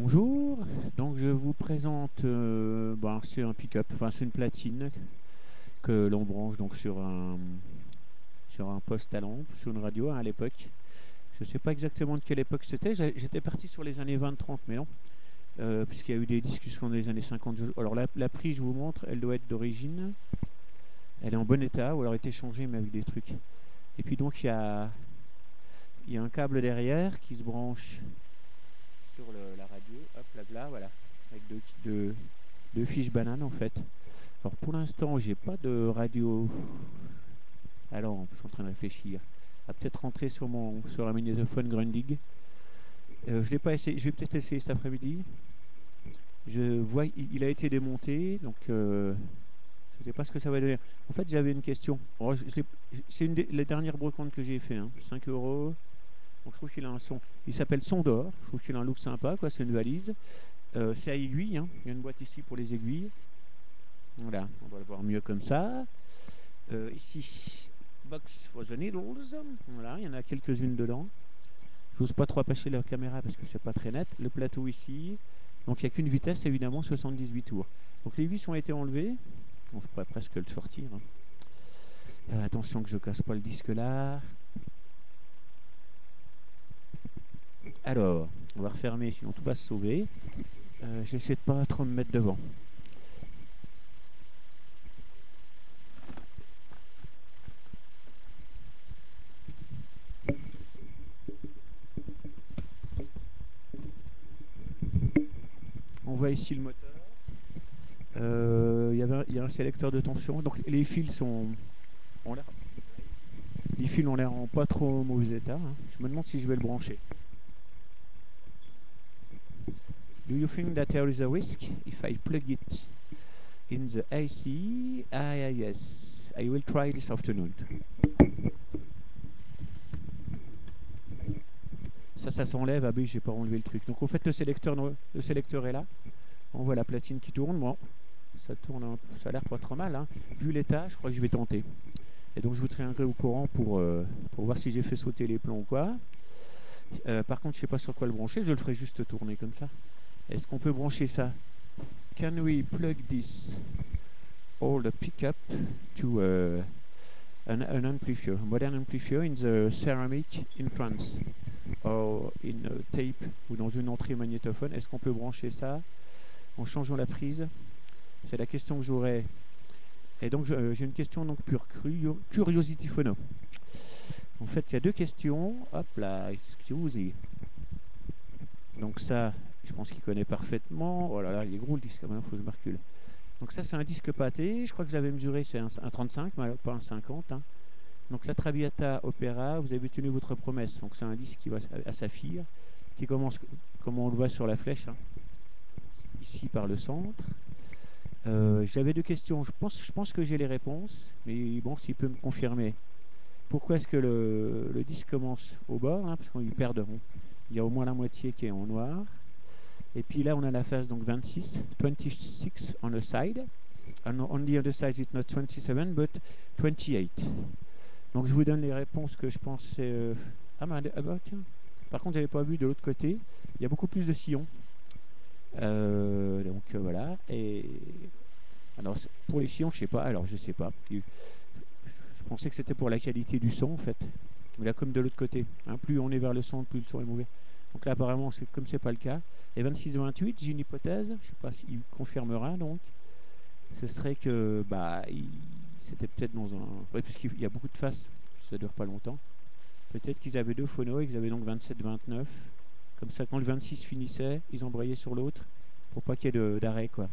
Bonjour, donc je vous présente, c'est un pick-up, enfin c'est une platine que l'on branche donc sur un poste à lampe, sur une radio à l'époque. Je ne sais pas exactement de quelle époque c'était, j'étais parti sur les années 20-30, mais non, puisqu'il y a eu des discussions dans les années 50. Alors la prise, je vous montre, elle doit être d'origine, elle est en bon état, ou alors elle a été changée mais avec des trucs. Et puis donc il y a un câble derrière qui se branche sur la radio, hop là, voilà, avec deux fiches bananes en fait. Alors pour l'instant, j'ai pas de radio. Alors, je suis en train de réfléchir. À peut-être rentrer sur un magnétophone Grundig. Je l'ai pas essayé. Je vais peut-être essayer cet après-midi. Je vois, il a été démonté, donc je ne sais pas ce que ça va donner. En fait, j'avais une question. Alors, c'est une des les dernières brocantes que j'ai fait. 5 euros. Donc, je trouve qu'il a un son. Il s'appelle Son d'or. Je trouve qu'il a un look sympa, quoi. C'est une valise. C'est à aiguille. Il y a une boîte ici pour les aiguilles. Voilà, on va le voir mieux comme ça. Ici, box for the needles. Voilà, il y en a quelques-unes dedans. Je n'ose pas trop approcher la caméra parce que c'est pas très net. Le plateau ici. Donc il n'y a qu'une vitesse, évidemment, 78 tours. Donc les vis ont été enlevées. Bon, je pourrais presque le sortir. Attention que je casse pas le disque là. Alors, on va refermer, sinon tout va se sauver. J'essaie de pas trop me mettre devant. On voit ici le moteur. Il y a un sélecteur de tension. Donc les fils les fils ont l'air en pas trop mauvais état. Je me demande si je vais le brancher. Do you think that there is a risk if I plug it in the AC? Yes. I will try this afternoon. Ça s'enlève. Ah ben, j'ai pas enlevé le truc. Donc en fait, le sélecteur est là. On voit la platine qui tourne. Bon, ça tourne, ça a l'air pas trop mal. Vu l'état, je crois que je vais tenter. Et donc je vous tiendrai au courant pour voir si j'ai fait sauter les plombs ou quoi. Par contre, je sais pas sur quoi le brancher. Je le ferai juste tourner comme ça. Est-ce qu'on peut brancher ça? Can we plug this old pickup to an amplifier, modern amplifier in the ceramic in France or in tape ou dans une entrée magnétophone? Est-ce qu'on peut brancher ça en changeant la prise? C'est la question que j'aurais. Et donc j'ai une question donc pure curiosity phono. En fait, il y a deux questions. Hop là, excusez. Donc ça, je pense qu'il connaît parfaitement. Oh là là, il est gros le disque quand même, il faut que je me recule. Donc ça, c'est un disque pâté. Je crois que je l'avais mesuré, c'est un 35, mais pas un 50. Donc la Traviata Opera, vous avez tenu votre promesse. Donc c'est un disque qui va à saphir, qui commence, comme on le voit sur la flèche, ici par le centre. J'avais deux questions. Je pense que j'ai les réponses, mais bon, s'il peut me confirmer. Pourquoi est-ce que le disque commence au bord, parce qu'on y perd. Il y a au moins la moitié qui est en noir. Et puis là, on a la phase donc 26 on the side. And on the other side, it's not 27, but 28. Donc je vous donne les réponses que je pense. Tiens. Par contre, j'avais pas vu de l'autre côté. Il y a beaucoup plus de sillons. Voilà. Et alors pour les sillons, je sais pas. Alors je sais pas. Je pensais que c'était pour la qualité du son en fait. Mais là, comme de l'autre côté. Plus on est vers le centre, plus le son est mauvais. Donc là, apparemment, comme c'est pas le cas. Et 26-28, j'ai une hypothèse. Je sais pas s'il confirmera donc. Ce serait que c'était peut-être dans un. Ouais, puisqu'il y a beaucoup de faces. Ça dure pas longtemps. Peut-être qu'ils avaient deux phonos et qu'ils avaient donc 27-29. Comme ça, quand le 26 finissait, ils embrayaient sur l'autre pour pas qu'il y ait d'arrêt, quoi.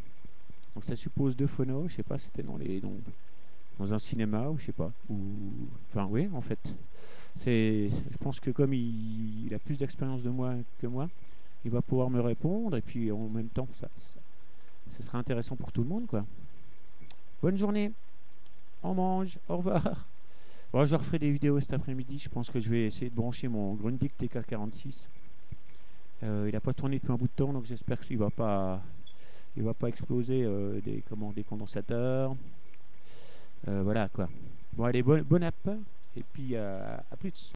Donc ça suppose deux phonos. Je sais pas, c'était dans un cinéma ou je sais pas. Enfin, oui, en fait. Je pense que comme il a plus d'expérience que moi, il va pouvoir me répondre et puis en même temps, ce sera intéressant pour tout le monde, quoi. Bonne journée. On mange. Au revoir. Bon, je referai des vidéos cet après-midi. Je pense que je vais essayer de brancher mon Grundig TK46. Il n'a pas tourné depuis un bout de temps, donc j'espère qu'il va pas exploser des condensateurs. Voilà quoi. Bon allez, bonne app et puis à plus.